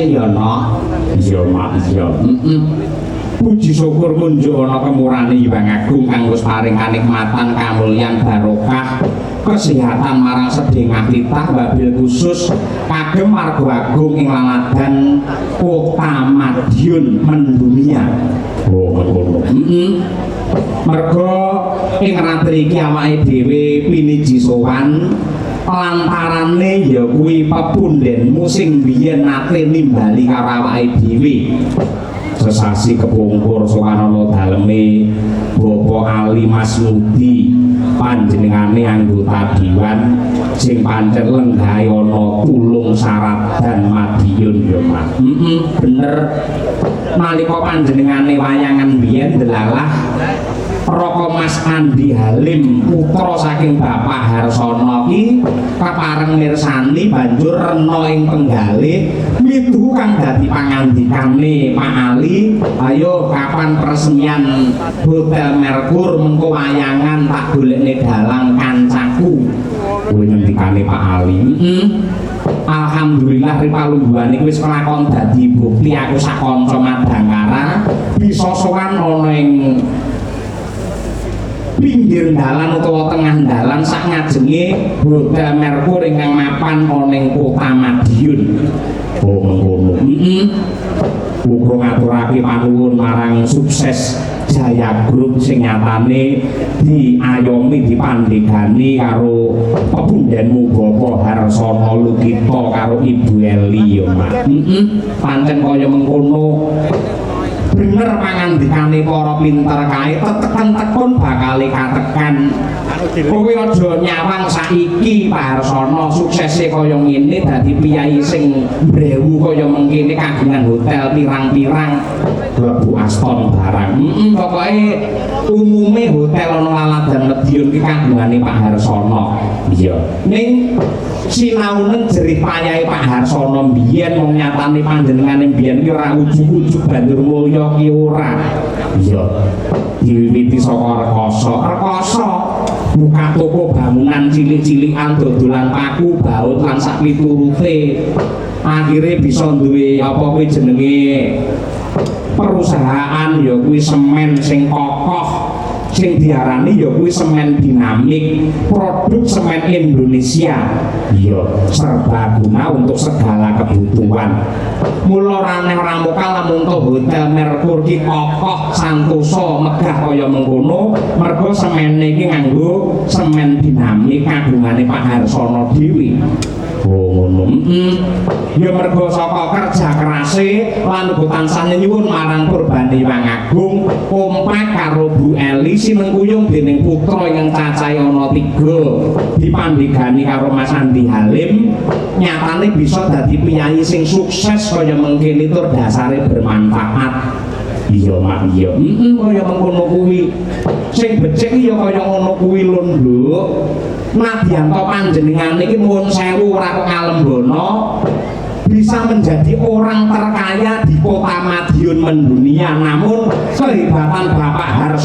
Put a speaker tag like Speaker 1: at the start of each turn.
Speaker 1: suksese ya no. Iya mak iya. Puji syukur munjuk ana kemurane Hyang Agung kang wis paring kanikmatan kamulyan barokah kesehatan marang sedhengah titah wabil khusus kagem marga agung ing laladan Kota Madiun mendunia. Oh ngono. Merga ing ratri iki awake dhewe piniji sowan lantarane ya kuwi pepundhenmu sing biyen nate nimbali karo awake dhewe. Sesasi kepungkur sowanana daleme Bapak Ali Masmudi panjenengane anggota diwan sing pancen lenggahe ana tulung syarat dan Madiun ya Pak. Bener nalika panjenengane wayangan biyen delalah Roko Mas Andi Halim putra saking Bapak Harsono ki kapareng mirsani banjur rena ing penggalih mitu kang dadi pangandikane Pak Ali, ayo kapan peresmian Hotel Merkur mengko wayangan tak golekne dalang kancaku. Kuwi ngendikane Pak Ali. Alhamdulillah ripalungguhan iki wis kelakon dadi bukti aku sak kanca Madangkara bisa sowan ana ing pinggir dalan utawa tengah dalan sak ngajenge Hotel Merkur ingkang mapan ana ing Kota Madiun. Oh ngono. Uga ngaturake panuwun marang sukses Jaya Group sing nyatane diayomi dipandhegani karo pepundhenmu Bapak Harsono Lukito karo Ibu Eli ya Mak. Pancen kaya mengkono. Bener pangandikane para pinter kae tetekan tekun bakale katekan. Kowe aja nyawang saiki Pak Harsono suksese kaya ngene dadi piyai sing brewu kaya mengkene kagungan hotel pirang-pirang klebu Aston barang. Pokoke umume hotel ana laladan Madiun ki kagungane Pak Harsono. Iya. Ning sinaunen jerih payahe Pak Harsono mbiyen wong nyatane panjenengane mbiyen ki ora ujug-ujug banjur mulya ki ora. Iya. Diwiwiti saka rekoso buka toko bangunan cilik-cilikan dodolan paku baut lan sak piturute akhire bisa duwe apa kuwi jenenge perusahaan ya kuwi semen sing kokoh sing diarani ya kuwi semen dinamik produk semen Indonesia ya serbaguna untuk segala kebutuhan. Mula raneh ora mokal lamun to Hotel Merkur ki kokoh santosa megah kaya mengkono mergo semene iki nganggo semen dinamik kagungane Pak Harsono dhewe. Oh ngono. Ya mergo saka kerja kerase lan uga tansah nyuwun marang Purbane Hyang Agung kompak karo Bu Eli sinengkuyung dening putra ingkang cacahe ana 3 dipandhegani karo Mas Andi Halim nyatane bisa dadi piyai sing sukses kaya mengkene tur dasare bermanfaat. Iya mak iya. Kaya mengkono kuwi sing becik ya kaya ngono kuwi lho Nduk. Nadyan to panjenengan iki nuwun sewu ora kok ngalembono bisa menjadi orang terkaya di Kota Madiun mendunia, namun kehebatan Bapak Harsono